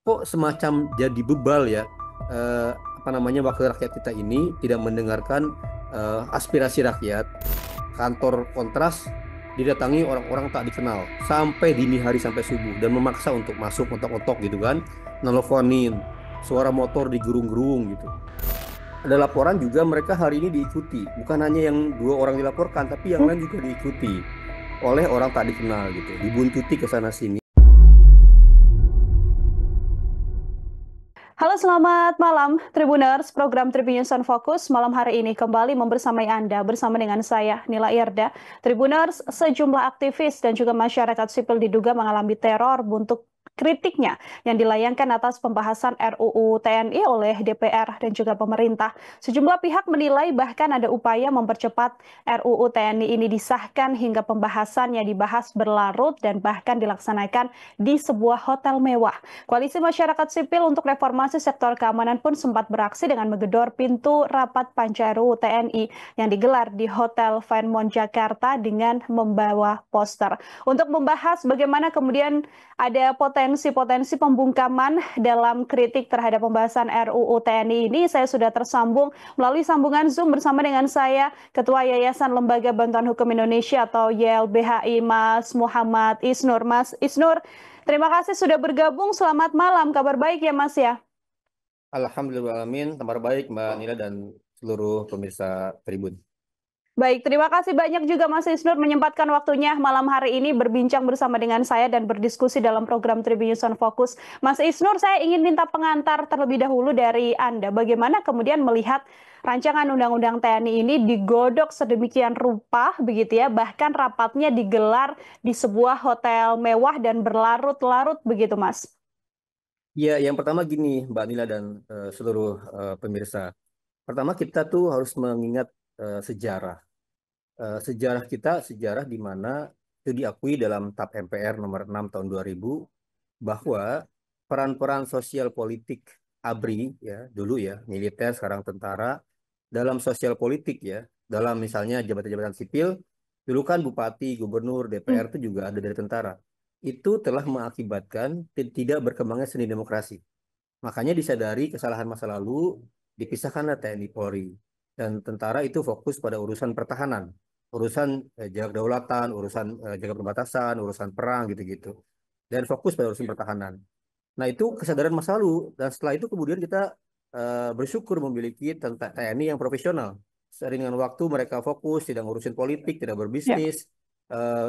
kok semacam jadi bebal ya, apa namanya, wakil rakyat kita ini tidak mendengarkan aspirasi rakyat. Kantor Kontras didatangi orang-orang tak dikenal sampai dini hari sampai subuh dan memaksa untuk masuk otok-otok gitu kan, nelfonin, suara motor digerung-gerung gitu. Ada laporan juga mereka hari ini diikuti, bukan hanya yang dua orang dilaporkan tapi yang lain juga diikuti oleh orang tak dikenal gitu, dibuntuti ke sana sini. Halo, selamat malam Tribuners. Program Tribun News on Focus malam hari ini kembali membersamai Anda bersama dengan saya Nila Irda. Tribuners, sejumlah aktivis dan juga masyarakat sipil diduga mengalami teror untuk kritiknya yang dilayangkan atas pembahasan RUU TNI oleh DPR dan juga pemerintah. Sejumlah pihak menilai bahkan ada upaya mempercepat RUU TNI ini disahkan hingga pembahasannya dibahas berlarut dan bahkan dilaksanakan di sebuah hotel mewah. Koalisi Masyarakat Sipil untuk Reformasi Sektor Keamanan pun sempat beraksi dengan menggedor pintu rapat panca RUU TNI yang digelar di Hotel Fairmont Jakarta dengan membawa poster. Untuk membahas bagaimana kemudian ada potensi-potensi pembungkaman dalam kritik terhadap pembahasan RUU TNI ini, saya sudah tersambung melalui sambungan Zoom bersama dengan saya, Ketua Yayasan Lembaga Bantuan Hukum Indonesia atau YLBHI, Mas Muhammad Isnur. Mas Isnur, terima kasih sudah bergabung. Selamat malam. Kabar baik ya, Mas ya? Alhamdulillahalamin, kabar baik Mbak Nila dan seluruh pemirsa Tribun. Baik, terima kasih banyak juga Mas Isnur menyempatkan waktunya malam hari ini berbincang bersama dengan saya dan berdiskusi dalam program Tribun News on Focus. Mas Isnur, saya ingin minta pengantar terlebih dahulu dari Anda. Bagaimana kemudian melihat rancangan Undang-Undang TNI ini digodok sedemikian rupa, begitu ya, bahkan rapatnya digelar di sebuah hotel mewah dan berlarut-larut begitu, Mas? Ya, yang pertama gini, Mbak Nila dan seluruh pemirsa. Pertama kita tuh harus mengingat sejarah. Sejarah kita, sejarah di mana itu diakui dalam TAP MPR nomor 6 tahun 2000 bahwa peran-peran sosial politik ABRI ya, dulu ya, militer sekarang tentara, dalam sosial politik ya, dalam misalnya jabatan-jabatan sipil, dulu kan bupati, gubernur, Hmm. DPR itu juga ada dari tentara. Itu telah mengakibatkan tidak berkembangnya seni demokrasi. Makanya disadari kesalahan masa lalu, dipisahkanlah TNI Polri. Dan tentara itu fokus pada urusan pertahanan, urusan jaga kedaulatan, urusan jaga perbatasan, urusan perang gitu-gitu. Dan fokus pada urusan pertahanan. Nah itu kesadaran masa lalu. Dan setelah itu kemudian kita bersyukur memiliki tentara TNI yang profesional. Sering dengan waktu mereka fokus, tidak ngurusin politik, tidak Ya. berbisnis,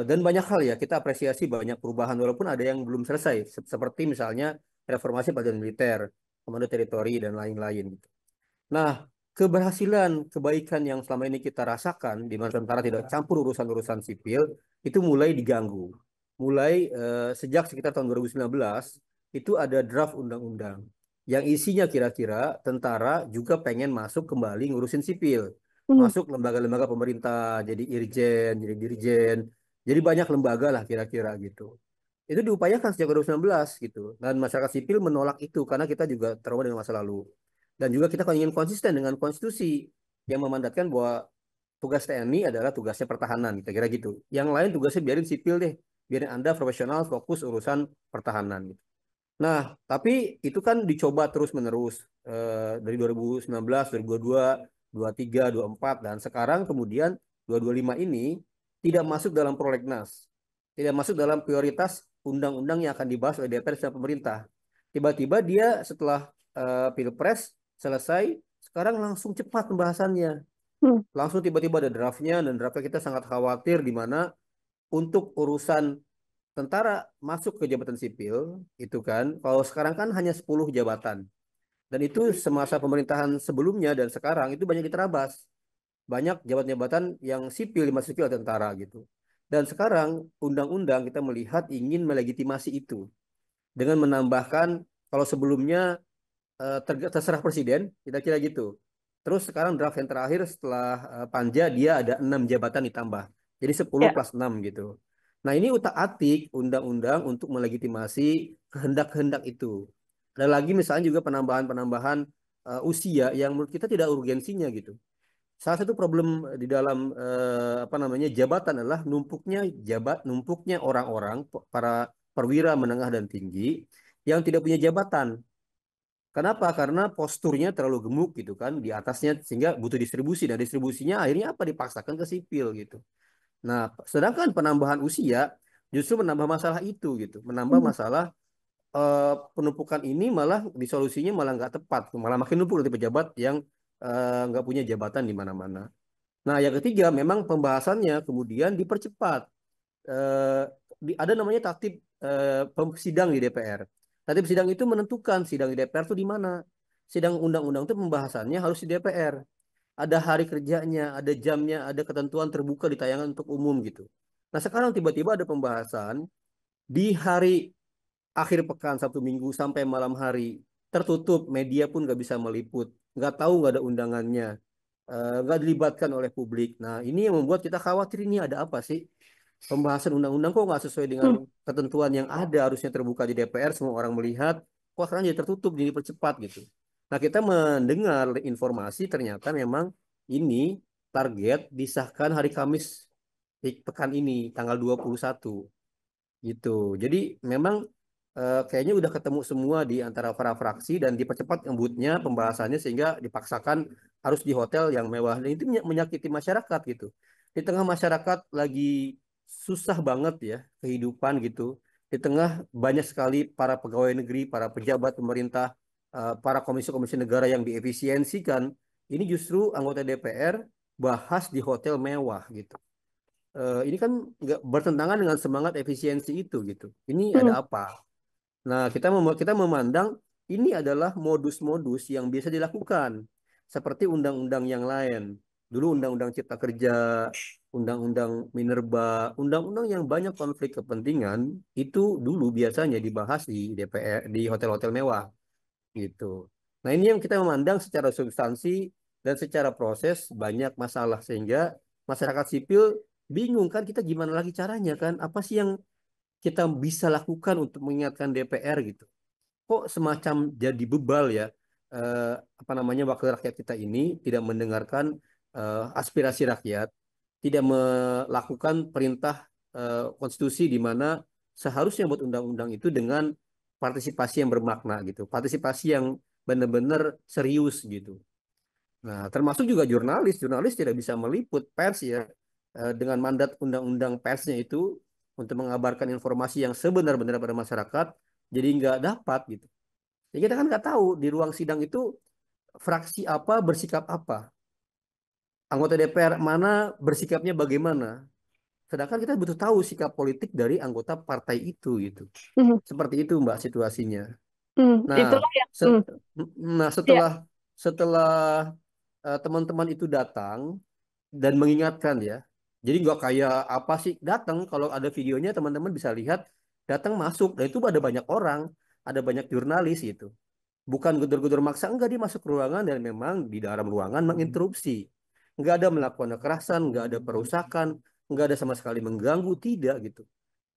dan banyak hal ya kita apresiasi banyak perubahan walaupun ada yang belum selesai seperti misalnya reformasi badan militer, komando teritori dan lain-lain gitu. Nah, keberhasilan kebaikan yang selama ini kita rasakan di mana tentara tidak campur urusan-urusan sipil itu mulai diganggu. Mulai sejak sekitar tahun 2019 itu ada draft undang-undang yang isinya kira-kira tentara juga pengen masuk kembali ngurusin sipil, Hmm. masuk lembaga-lembaga pemerintah, jadi irjen, jadi dirjen, jadi banyak lembaga lah kira-kira gitu. Itu diupayakan sejak 2019 gitu. Dan masyarakat sipil menolak itu karena kita juga trauma dengan masa lalu. Dan juga kita ingin konsisten dengan konstitusi yang memandatkan bahwa tugas TNI adalah tugasnya pertahanan, kira-kira gitu. Yang lain tugasnya biarin sipil deh, biarin Anda profesional fokus urusan pertahanan gitu. Nah, tapi itu kan dicoba terus-menerus dari 2019, 2022, 23, 24 dan sekarang kemudian 2025 ini tidak masuk dalam prolegnas. Tidak masuk dalam prioritas undang-undang yang akan dibahas oleh DPR dan pemerintah. Tiba-tiba dia setelah Pilpres selesai, sekarang langsung cepat pembahasannya. Hmm. Langsung tiba-tiba ada draftnya dan draftnya kita sangat khawatir di mana untuk urusan tentara masuk ke jabatan sipil itu kan kalau sekarang kan hanya 10 jabatan dan itu semasa pemerintahan sebelumnya dan sekarang itu banyak diterabas, banyak jabatan-jabatan yang sipil masuk sipil tentara gitu. Dan sekarang undang-undang kita melihat ingin melegitimasi itu dengan menambahkan kalau sebelumnya terserah presiden kira-kira gitu. Terus sekarang draft yang terakhir setelah panja dia ada 6 jabatan ditambah. Jadi 10 Ya. plus 6 gitu. Nah ini utak-atik undang-undang untuk melegitimasi kehendak-kehendak itu. Ada lagi misalnya juga penambahan-penambahan usia yang menurut kita tidak urgensinya gitu. Salah satu problem di dalam apa namanya jabatan adalah numpuknya orang-orang para perwira menengah dan tinggi yang tidak punya jabatan. Kenapa? Karena posturnya terlalu gemuk gitu kan di atasnya sehingga butuh distribusi dan distribusinya akhirnya apa dipaksakan ke sipil gitu. Nah, sedangkan penambahan usia justru menambah masalah itu gitu, menambah Hmm. masalah penumpukan ini malah disolusinya malah nggak tepat, malah makin numpuk di pejabat yang nggak punya jabatan di mana-mana. Nah, yang ketiga memang pembahasannya kemudian dipercepat. Eh, ada namanya tatip sidang di DPR. Tatip sidang itu menentukan sidang di DPR itu di mana. Sidang undang-undang itu pembahasannya harus di DPR. Ada hari kerjanya, ada jamnya, ada ketentuan terbuka di tayangan untuk umum gitu. Nah sekarang tiba-tiba ada pembahasan di hari akhir pekan Sabtu Minggu sampai malam hari tertutup, media pun nggak bisa meliput, nggak tahu nggak ada undangannya, nggak dilibatkan oleh publik. Nah ini yang membuat kita khawatir ini ada apa sih? Pembahasan undang-undang kok nggak sesuai dengan Hmm. ketentuan yang ada harusnya terbuka di DPR semua orang melihat kok sekarang jadi tertutup jadi percepat gitu. Nah kita mendengar informasi ternyata memang ini target disahkan hari Kamis di pekan ini tanggal 21 gitu. Jadi memang kayaknya udah ketemu semua di antara para fraksi dan dipercepat embutnya pembahasannya sehingga dipaksakan harus di hotel yang mewah. Dan itu menyakiti masyarakat gitu. Di tengah masyarakat lagi susah banget ya kehidupan gitu. Di tengah banyak sekali para pegawai negeri, para pejabat pemerintah, para komisi-komisi negara yang diefisiensikan. Ini justru anggota DPR bahas di hotel mewah gitu. Ini kan nggak bertentangan dengan semangat efisiensi itu gitu. Ini ada Hmm. apa? Nah, kita memandang ini adalah modus-modus yang biasa dilakukan seperti undang-undang yang lain. Dulu undang-undang Cipta Kerja, undang-undang Minerba, undang-undang yang banyak konflik kepentingan itu dulu biasanya dibahas di DPR, di hotel-hotel mewah gitu. Nah, ini yang kita memandang secara substansi dan secara proses banyak masalah sehingga masyarakat sipil bingung kan kita gimana lagi caranya kan? Apa sih yang kita bisa lakukan untuk mengingatkan DPR gitu? Kok semacam jadi bebal ya eh, apa namanya wakil rakyat kita ini tidak mendengarkan aspirasi rakyat, tidak melakukan perintah konstitusi di mana seharusnya buat undang-undang itu dengan partisipasi yang bermakna gitu, partisipasi yang benar-benar serius gitu. Nah, termasuk juga jurnalis, jurnalis tidak bisa meliput pers ya dengan mandat undang-undang persnya itu untuk mengabarkan informasi yang sebenar-benar pada masyarakat, jadi nggak dapat gitu. Ya kita kan nggak tahu di ruang sidang itu fraksi apa bersikap apa, anggota DPR mana bersikapnya bagaimana. Sedangkan kita butuh tahu sikap politik dari anggota partai itu gitu. Hmm. Seperti itu Mbak situasinya. Hmm. Nah, Itulah yang. se- nah Ya. setelah setelah teman-teman itu datang dan mengingatkan ya. Jadi nggak kayak apa sih datang kalau ada videonya teman-teman bisa lihat datang masuk dan itu ada banyak orang, ada banyak jurnalis gitu. Bukan gedor-gedor maksa, enggak dia masuk ke ruangan dan memang di dalam ruangan menginterupsi. Enggak ada melakukan kekerasan, enggak ada perusakan, enggak ada sama sekali mengganggu, tidak gitu.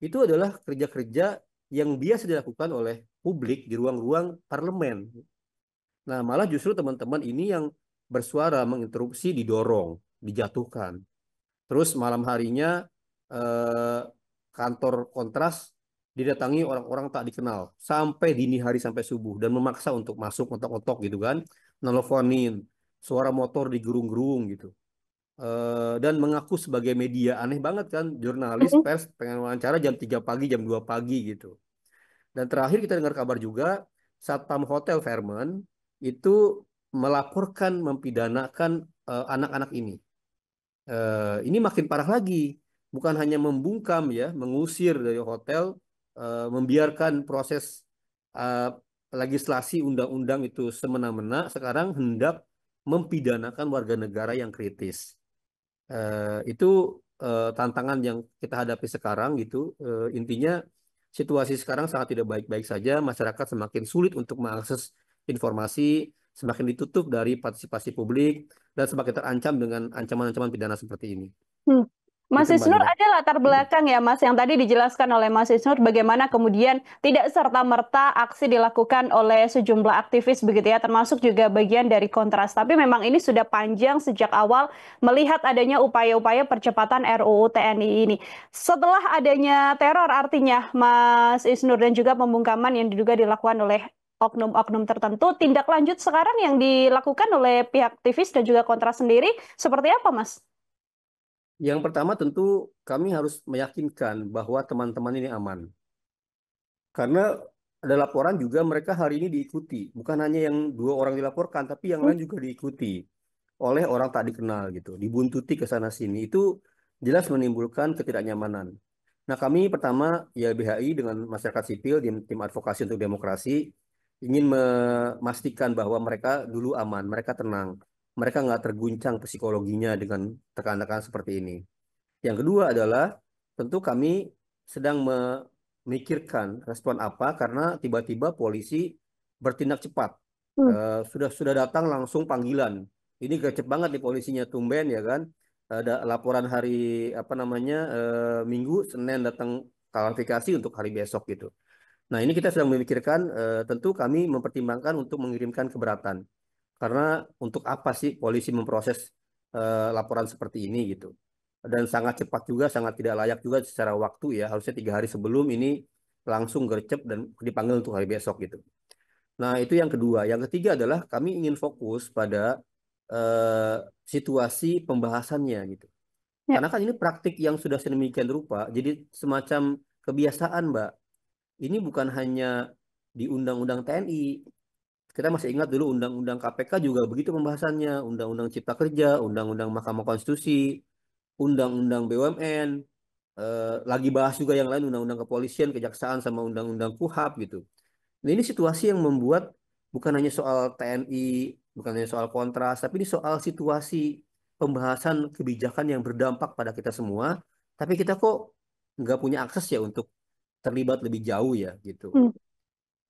Itu adalah kerja-kerja yang biasa dilakukan oleh publik di ruang-ruang parlemen. Nah, malah justru teman-teman ini yang bersuara menginterupsi didorong, dijatuhkan. Terus malam harinya eh, kantor Kontras didatangi orang-orang tak dikenal sampai dini hari sampai subuh dan memaksa untuk masuk otok-otok gitu kan, nelfonin, suara motor digerung-gerung gitu. Dan mengaku sebagai media aneh banget kan, jurnalis Hmm. pers pengen wawancara jam 3 pagi, jam 2 pagi gitu. Dan terakhir kita dengar kabar juga Satpam Hotel Fairmont itu melaporkan mempidanakan anak-anak ini. Ini makin parah lagi. Bukan hanya membungkam ya, mengusir dari hotel, membiarkan proses eh, legislasi undang-undang itu semena-mena, sekarang hendak mempidanakan warga negara yang kritis. Itu tantangan yang kita hadapi sekarang gitu. Intinya situasi sekarang sangat tidak baik-baik saja, masyarakat semakin sulit untuk mengakses informasi, semakin ditutup dari partisipasi publik, dan semakin terancam dengan ancaman-ancaman pidana seperti ini. Hmm. Mas Gitu Mbak Isnur, Nila. ada latar belakang ya Mas yang tadi dijelaskan oleh Mas Isnur bagaimana kemudian tidak serta-merta aksi dilakukan oleh sejumlah aktivis begitu ya, termasuk juga bagian dari Kontras. Tapi memang ini sudah panjang sejak awal melihat adanya upaya-upaya percepatan RUU TNI ini. Setelah adanya teror artinya Mas Isnur dan juga pembungkaman yang diduga dilakukan oleh oknum-oknum tertentu, tindak lanjut sekarang yang dilakukan oleh pihak aktivis dan juga Kontras sendiri seperti apa Mas? Yang pertama tentu kami harus meyakinkan bahwa teman-teman ini aman. Karena ada laporan juga mereka hari ini diikuti. Bukan hanya yang 2 orang dilaporkan, tapi yang lain juga diikuti oleh orang tak dikenal gitu. Dibuntuti ke sana sini. Itu jelas menimbulkan ketidaknyamanan. Nah, kami pertama YLBHI dengan masyarakat sipil di tim advokasi untuk demokrasi ingin memastikan bahwa mereka dulu aman, mereka tenang, mereka nggak terguncang psikologinya dengan tekan-tekan seperti ini. Yang kedua adalah tentu kami sedang memikirkan respon apa karena tiba-tiba polisi bertindak cepat. Hmm. Sudah datang langsung panggilan. Ini gercep banget nih polisinya tumben ya kan. Ada laporan hari apa namanya Minggu, Senin datang klarifikasi untuk hari besok gitu. Nah ini kita sedang memikirkan tentu kami mempertimbangkan untuk mengirimkan keberatan. Karena untuk apa sih polisi memproses laporan seperti ini gitu. Dan sangat cepat juga, sangat tidak layak juga secara waktu ya. Harusnya 3 hari sebelum ini langsung gercep dan dipanggil untuk hari besok gitu. Nah itu yang kedua. Yang ketiga adalah kami ingin fokus pada eh, situasi pembahasannya gitu. Ya. Karena kan ini praktik yang sudah sedemikian rupa, jadi semacam kebiasaan, Mbak. Ini bukan hanya di Undang-Undang TNI. Kita masih ingat dulu Undang-Undang KPK juga begitu pembahasannya, Undang-Undang Cipta Kerja, Undang-Undang Mahkamah Konstitusi, Undang-Undang BUMN, lagi bahas juga yang lain Undang-Undang Kepolisian, Kejaksaan sama Undang-Undang KUHAP gitu. Nah, ini situasi yang membuat bukan hanya soal TNI, bukan hanya soal kontras, tapi ini soal situasi pembahasan kebijakan yang berdampak pada kita semua, tapi kita kok nggak punya akses ya untuk terlibat lebih jauh ya gitu. Hmm.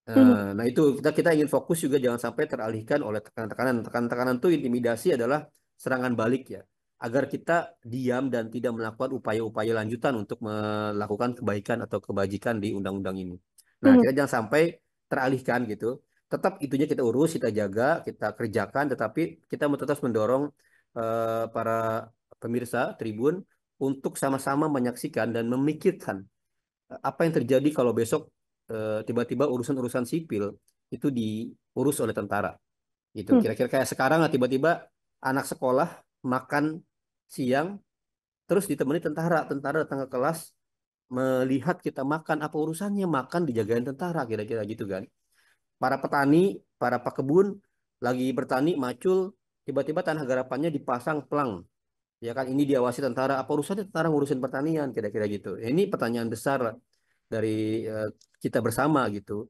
Hmm. Nah itu kita ingin fokus juga jangan sampai teralihkan oleh tekanan-tekanan. Tekanan-tekanan itu intimidasi adalah serangan balik ya, agar kita diam dan tidak melakukan upaya-upaya lanjutan untuk melakukan kebaikan atau kebajikan di undang-undang ini. Nah Hmm. kita jangan sampai teralihkan gitu. Tetap itunya kita urus, kita jaga, kita kerjakan, tetapi kita tetap mendorong para pemirsa Tribun untuk sama-sama menyaksikan dan memikirkan apa yang terjadi kalau besok tiba-tiba urusan-urusan sipil itu diurus oleh tentara gitu. Hmm. Kira-kira kayak sekarang lah tiba-tiba anak sekolah makan siang terus ditemani tentara, tentara datang ke kelas melihat kita makan apa urusannya makan dijagain tentara kira-kira gitu kan. Para petani, para pekebun lagi bertani macul tiba-tiba tanah garapannya dipasang pelang ya kan ini diawasi tentara apa urusannya tentara ngurusin pertanian kira-kira gitu. Ini pertanyaan besar lah dari eh, kita bersama gitu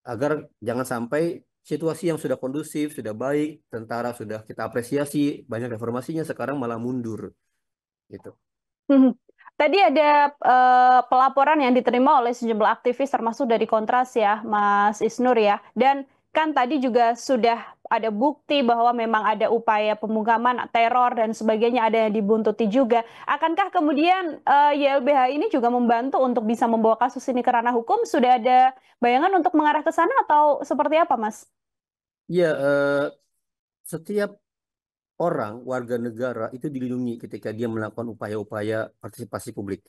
agar jangan sampai situasi yang sudah kondusif, sudah baik, tentara sudah kita apresiasi, banyak reformasinya sekarang malah mundur gitu. Hmm. Tadi ada pelaporan yang diterima oleh sejumlah aktivis termasuk dari Kontras ya, Mas Isnur ya. Dan kan tadi juga sudah ada bukti bahwa memang ada upaya pemungkaman, teror dan sebagainya, ada yang dibuntuti juga. Akankah kemudian YLBH ini juga membantu untuk bisa membawa kasus ini ke ranah hukum? Sudah ada bayangan untuk mengarah ke sana atau seperti apa, Mas? Iya, setiap orang warga negara itu dilindungi ketika dia melakukan upaya-upaya partisipasi publik.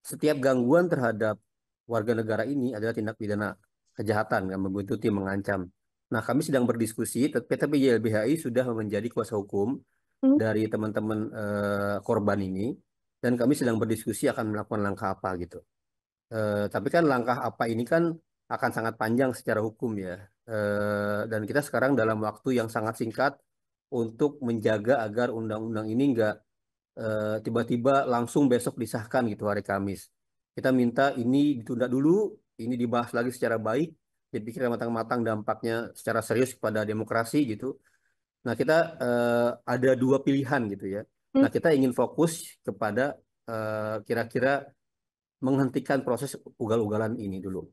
Setiap gangguan terhadap warga negara ini adalah tindak pidana kejahatan yang membuntuti, mengancam. Nah, kami sedang berdiskusi, tapi YLBHI sudah menjadi kuasa hukum Hmm. dari teman-teman korban ini, dan kami sedang berdiskusi akan melakukan langkah apa gitu. Tapi kan langkah apa ini kan akan sangat panjang secara hukum ya. Dan kita sekarang dalam waktu yang sangat singkat untuk menjaga agar undang-undang ini nggak tiba-tiba langsung besok disahkan gitu hari Kamis. Kita minta ini ditunda dulu, ini dibahas lagi secara baik, dipikir matang-matang dampaknya secara serius kepada demokrasi gitu. Nah kita ada 2 pilihan gitu ya. Hmm. Nah kita ingin fokus kepada kira-kira menghentikan proses ugal-ugalan ini dulu.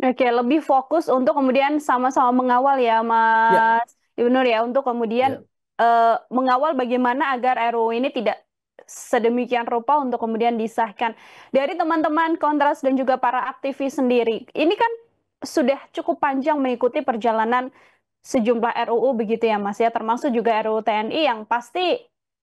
Oke, lebih fokus untuk kemudian sama-sama mengawal ya, Ya, Mas Ibnur ya, untuk kemudian ya, mengawal bagaimana agar RUU ini tidak sedemikian rupa untuk kemudian disahkan. Dari teman-teman Kontras dan juga para aktivis sendiri, ini kan sudah cukup panjang mengikuti perjalanan sejumlah RUU begitu ya Mas ya, termasuk juga RUU TNI yang pasti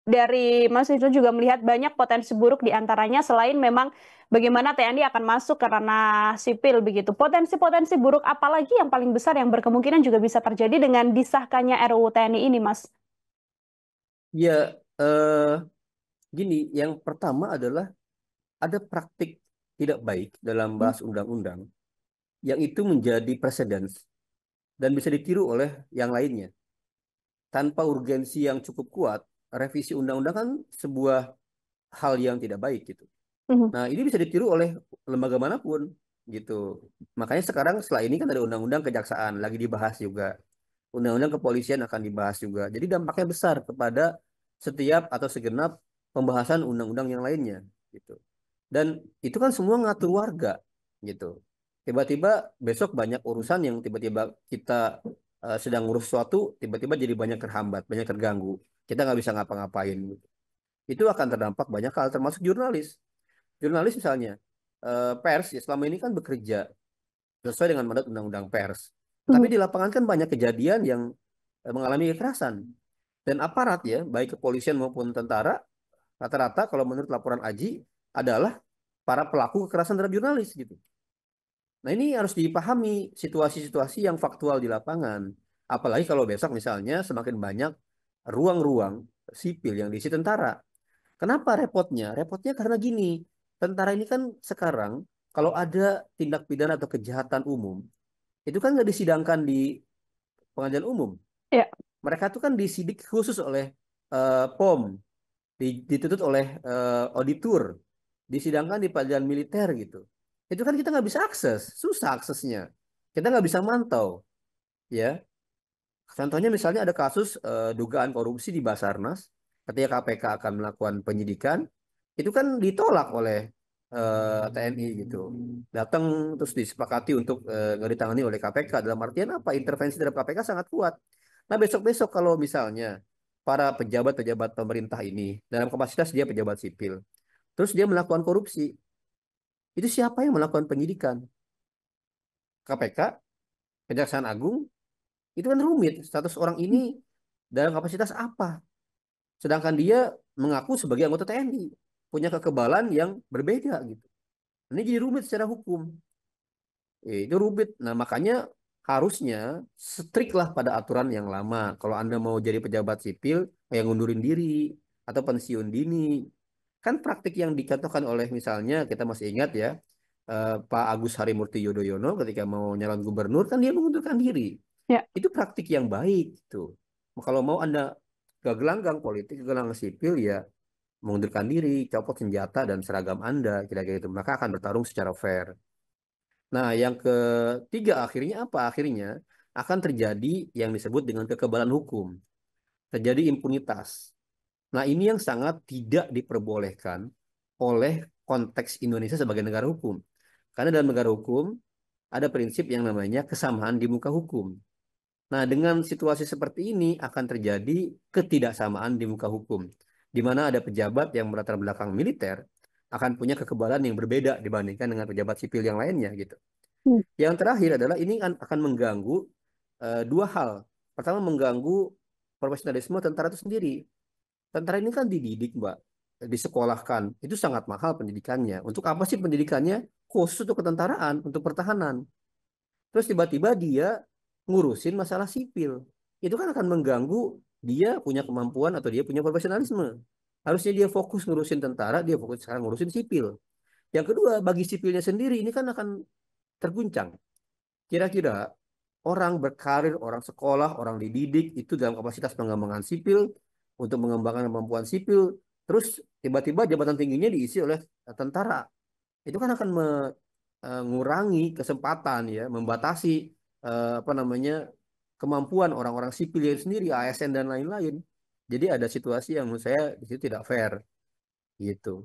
dari Mas itu juga melihat banyak potensi buruk di antaranya selain memang bagaimana TNI akan masuk ke ranah sipil begitu. Potensi-potensi buruk apalagi yang paling besar yang berkemungkinan juga bisa terjadi dengan disahkannya RUU TNI ini, Mas? Ya, gini, yang pertama adalah ada praktik tidak baik dalam Hmm. bahas undang-undang yang itu menjadi preseden dan bisa ditiru oleh yang lainnya. Tanpa urgensi yang cukup kuat, revisi undang-undang kan sebuah hal yang tidak baik gitu. Mhm. Nah, ini bisa ditiru oleh lembaga manapun gitu. Makanya sekarang setelah ini kan ada undang-undang kejaksaan lagi dibahas juga. Undang-undang kepolisian akan dibahas juga. Jadi dampaknya besar kepada setiap atau segenap pembahasan undang-undang yang lainnya gitu. Dan itu kan semua ngatur warga gitu. Tiba-tiba besok banyak urusan yang tiba-tiba kita sedang ngurus sesuatu, tiba-tiba jadi banyak terhambat, banyak terganggu. Kita nggak bisa ngapa-ngapain gitu. Itu akan terdampak banyak hal, termasuk jurnalis. Jurnalis misalnya, pers ya selama ini kan bekerja sesuai dengan mandat undang-undang pers. Tapi Mhm. di lapangan kan banyak kejadian yang mengalami kekerasan. Dan aparat ya, baik kepolisian maupun tentara, rata-rata kalau menurut laporan Aji adalah para pelaku kekerasan terhadap jurnalis gitu. Nah ini harus dipahami situasi-situasi yang faktual di lapangan. Apalagi kalau besok misalnya semakin banyak ruang-ruang sipil yang diisi tentara. Kenapa repotnya? Repotnya karena gini, tentara ini kan sekarang kalau ada tindak pidana atau kejahatan umum, itu kan nggak disidangkan di pengadilan umum. Ya. Mereka tuh kan disidik khusus oleh POM, dituntut oleh auditor, disidangkan di pengadilan militer gitu. Itu kan kita nggak bisa akses, susah aksesnya. Kita nggak bisa mantau, ya. Contohnya misalnya ada kasus dugaan korupsi di Basarnas, ketika KPK akan melakukan penyidikan, itu kan ditolak oleh TNI gitu. Datang terus disepakati untuk nggak ditangani oleh KPK. Dalam artian apa? Intervensi terhadap KPK sangat kuat. Nah besok-besok kalau misalnya para pejabat-pejabat pemerintah ini dalam kapasitas dia pejabat sipil, terus dia melakukan korupsi, itu siapa yang melakukan penyidikan? KPK, Kejaksaan Agung, itu kan rumit. Status orang ini dalam kapasitas apa? Sedangkan dia mengaku sebagai anggota TNI, punya kekebalan yang berbeda gitu. Ini jadi rumit secara hukum. Itu rumit. Nah, makanya harusnya strict lah pada aturan yang lama. Kalau Anda mau jadi pejabat sipil, yang ngundurin diri atau pensiun dini. Kan praktik yang dikatakan oleh misalnya, kita masih ingat ya, Pak Agus Harimurti Yudhoyono ketika mau nyalon gubernur, kan dia mengundurkan diri. Ya. Itu praktik yang baik gitu. Kalau mau Anda gak gelanggang politik, gak gelanggang sipil, ya mengundurkan diri, copot senjata dan seragam Anda, kira-kira itu. Maka akan bertarung secara fair. Nah, yang ketiga akhirnya apa? Akhirnya akan terjadi yang disebut dengan kekebalan hukum. Terjadi impunitas. Nah, ini yang sangat tidak diperbolehkan oleh konteks Indonesia sebagai negara hukum. Karena dalam negara hukum ada prinsip yang namanya kesamaan di muka hukum. Nah, dengan situasi seperti ini akan terjadi ketidaksamaan di muka hukum, di mana ada pejabat yang berlatar belakang militer akan punya kekebalan yang berbeda dibandingkan dengan pejabat sipil yang lainnya gitu. Hmm. Yang terakhir adalah ini akan mengganggu dua hal. Pertama mengganggu profesionalisme tentara itu sendiri. Tentara ini kan dididik, Mbak, disekolahkan. Itu sangat mahal pendidikannya. Untuk apa sih pendidikannya? Khusus untuk ketentaraan, untuk pertahanan. Terus tiba-tiba dia ngurusin masalah sipil. Itu kan akan mengganggu dia punya kemampuan atau dia punya profesionalisme. Harusnya dia fokus ngurusin tentara, dia fokus sekarang ngurusin sipil. Yang kedua, bagi sipilnya sendiri ini kan akan terguncang. Kira-kira orang berkarir, orang sekolah, orang dididik itu dalam kapasitas pengembangan sipil untuk mengembangkan kemampuan sipil, terus tiba-tiba jabatan tingginya diisi oleh tentara. Itu kan akan mengurangi kesempatan ya, membatasi apa namanya kemampuan orang-orang sipil yang sendiri, ASN dan lain-lain. Jadi ada situasi yang menurut saya di situ tidak fair gitu.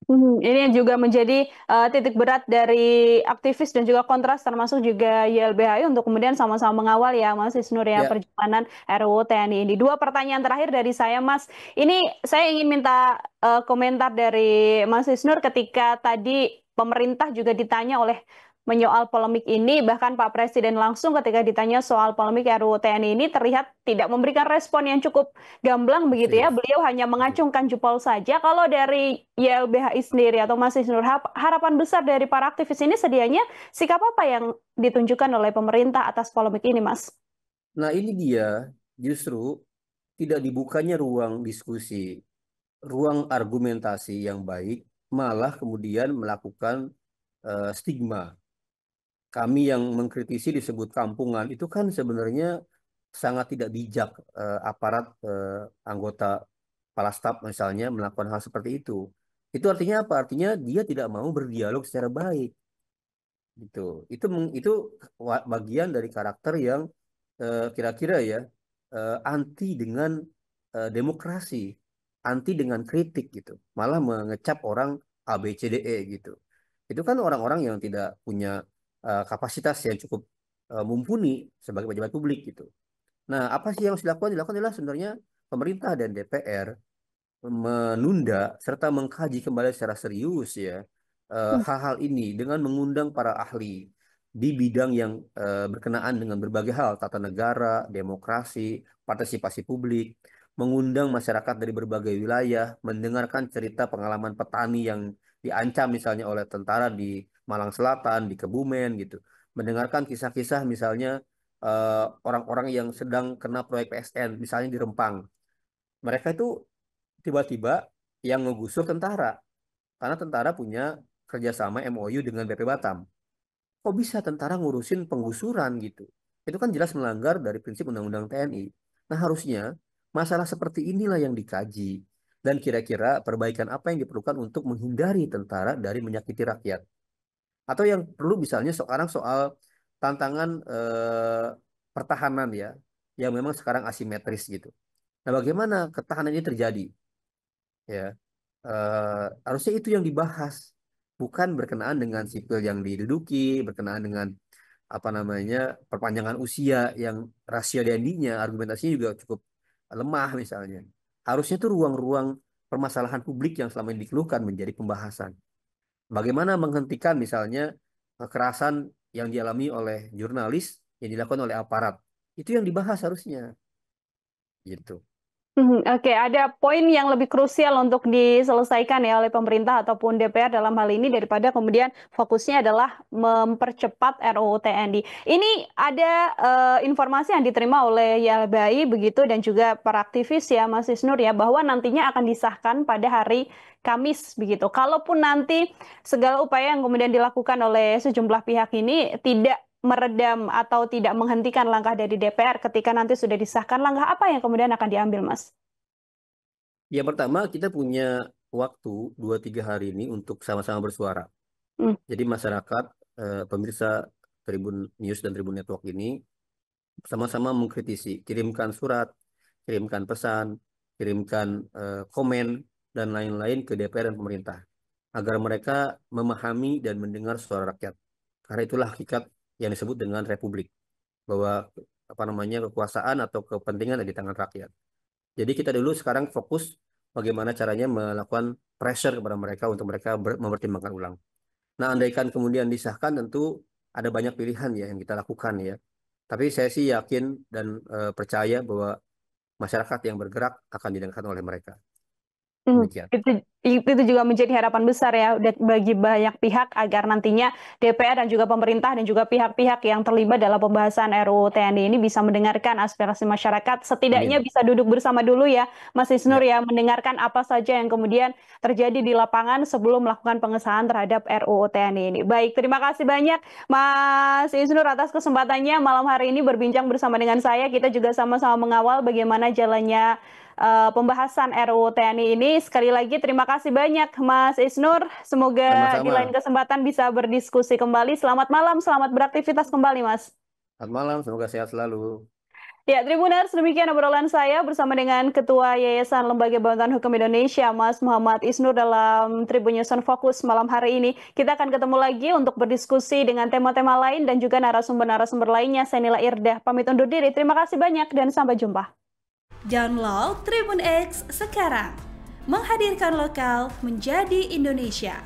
Ini yang juga menjadi titik berat dari aktivis dan juga kontras termasuk juga YLBHI untuk kemudian sama-sama mengawal ya Mas Isnur ya Ya, perjalanan RUU TNI ini. Dua pertanyaan terakhir dari saya Mas. Ini saya ingin minta komentar dari Mas Isnur ketika tadi pemerintah juga ditanya oleh menyoal polemik ini, bahkan Pak Presiden langsung ketika ditanya soal polemik RUU TNI ini terlihat tidak memberikan respon yang cukup gamblang begitu ya. serius. Beliau hanya Serius. mengacungkan jempol saja. Kalau dari YLBHI sendiri atau Mas Isnur, harapan besar dari para aktivis ini sedianya sikap apa yang ditunjukkan oleh pemerintah atas polemik ini, Mas? Nah, ini dia justru tidak dibukanya ruang diskusi, ruang argumentasi yang baik, malah kemudian melakukan stigma. Kami yang mengkritisi disebut kampungan itu kan sebenarnya sangat tidak bijak, aparat, anggota kepala staf misalnya melakukan hal seperti itu. Itu artinya apa? Artinya dia tidak mau berdialog secara baik gitu. Itu bagian dari karakter yang kira-kira ya anti dengan demokrasi, anti dengan kritik gitu. Malah mengecap orang A B C D E gitu. Itu kan orang-orang yang tidak punya kapasitas yang cukup mumpuni sebagai pejabat publik gitu. Nah, apa sih yang harus dilakukan? Dilakukan adalah sebenarnya pemerintah dan DPR menunda serta mengkaji kembali secara serius ya hal-hal ini dengan mengundang para ahli di bidang yang berkenaan dengan berbagai hal, tata negara, demokrasi, partisipasi publik, mengundang masyarakat dari berbagai wilayah, mendengarkan cerita pengalaman petani yang diancam misalnya oleh tentara di Malang Selatan, di Kebumen gitu, mendengarkan kisah-kisah misalnya orang-orang yang sedang kena proyek PSN, misalnya di Rempang. Mereka itu tiba-tiba yang ngegusur tentara karena tentara punya kerjasama MOU dengan BP Batam. Kok bisa tentara ngurusin penggusuran gitu? Itu kan jelas melanggar dari prinsip Undang-Undang TNI. Nah, harusnya masalah seperti inilah yang dikaji dan kira-kira perbaikan apa yang diperlukan untuk menghindari tentara dari menyakiti rakyat. Atau yang perlu misalnya sekarang soal tantangan pertahanan ya, yang memang sekarang asimetris gitu. Nah, bagaimana ketahanan ini terjadi? Ya, harusnya itu yang dibahas, bukan berkenaan dengan sipil yang diduduki, berkenaan dengan apa namanya perpanjangan usia yang rasio dandinya, argumentasinya juga cukup lemah misalnya. Harusnya itu ruang-ruang permasalahan publik yang selama ini dikeluhkan menjadi pembahasan. Bagaimana menghentikan misalnya kekerasan yang dialami oleh jurnalis yang dilakukan oleh aparat. Itu yang dibahas harusnya, gitu. Oke, ada poin yang lebih krusial untuk diselesaikan ya oleh pemerintah ataupun DPR dalam hal ini daripada kemudian fokusnya adalah mempercepat RUU TNI. Ini ada informasi yang diterima oleh YLBHI begitu dan juga para aktivis ya Mas Isnur ya bahwa nantinya akan disahkan pada hari Kamis begitu. Kalaupun nanti segala upaya yang kemudian dilakukan oleh sejumlah pihak ini tidak meredam atau tidak menghentikan langkah dari DPR ketika nanti sudah disahkan, langkah apa yang kemudian akan diambil, Mas? Yang pertama, kita punya waktu 2-3 hari ini untuk sama-sama bersuara. Hmm. Jadi masyarakat, pemirsa Tribun News dan Tribun Network ini sama-sama mengkritisi, kirimkan surat, kirimkan pesan, kirimkan komen, dan lain-lain ke DPR dan pemerintah. Agar mereka memahami dan mendengar suara rakyat. Karena itulah hakikat yang disebut dengan republik. Bahwa apa namanya kekuasaan atau kepentingan ada di tangan rakyat. Jadi kita dulu sekarang fokus bagaimana caranya melakukan pressure kepada mereka untuk mereka mempertimbangkan ulang. Nah, andaikan kemudian disahkan tentu ada banyak pilihan ya yang kita lakukan ya. Tapi saya sih yakin dan percaya bahwa masyarakat yang bergerak akan didengarkan oleh mereka. Hmm, Demikian. itu juga menjadi harapan besar ya bagi banyak pihak agar nantinya DPR dan juga pemerintah dan juga pihak-pihak yang terlibat dalam pembahasan RUU TNI ini bisa mendengarkan aspirasi masyarakat, setidaknya Amin. bisa duduk bersama dulu ya, Mas Isnur Ya, ya, mendengarkan apa saja yang kemudian terjadi di lapangan sebelum melakukan pengesahan terhadap RUU TNI ini. Baik, terima kasih banyak Mas Isnur atas kesempatannya malam hari ini berbincang bersama dengan saya. Kita juga sama-sama mengawal bagaimana jalannya pembahasan RUU TNI ini. Sekali lagi terima kasih banyak Mas Isnur. Semoga di lain sama-sama. kesempatan bisa berdiskusi kembali. Selamat malam, selamat beraktivitas kembali Mas. Selamat malam, semoga sehat selalu. Ya, Tribuners, demikian obrolan saya bersama dengan Ketua Yayasan Lembaga Bantuan Hukum Indonesia, Mas Muhammad Isnur dalam Tribun News on Focus malam hari ini. Kita akan ketemu lagi untuk berdiskusi dengan tema-tema lain dan juga narasumber-narasumber lainnya. Saya Nila Irdah, pamit undur diri. Terima kasih banyak dan sampai jumpa. Download Tribun X sekarang. Menghadirkan lokal menjadi Indonesia.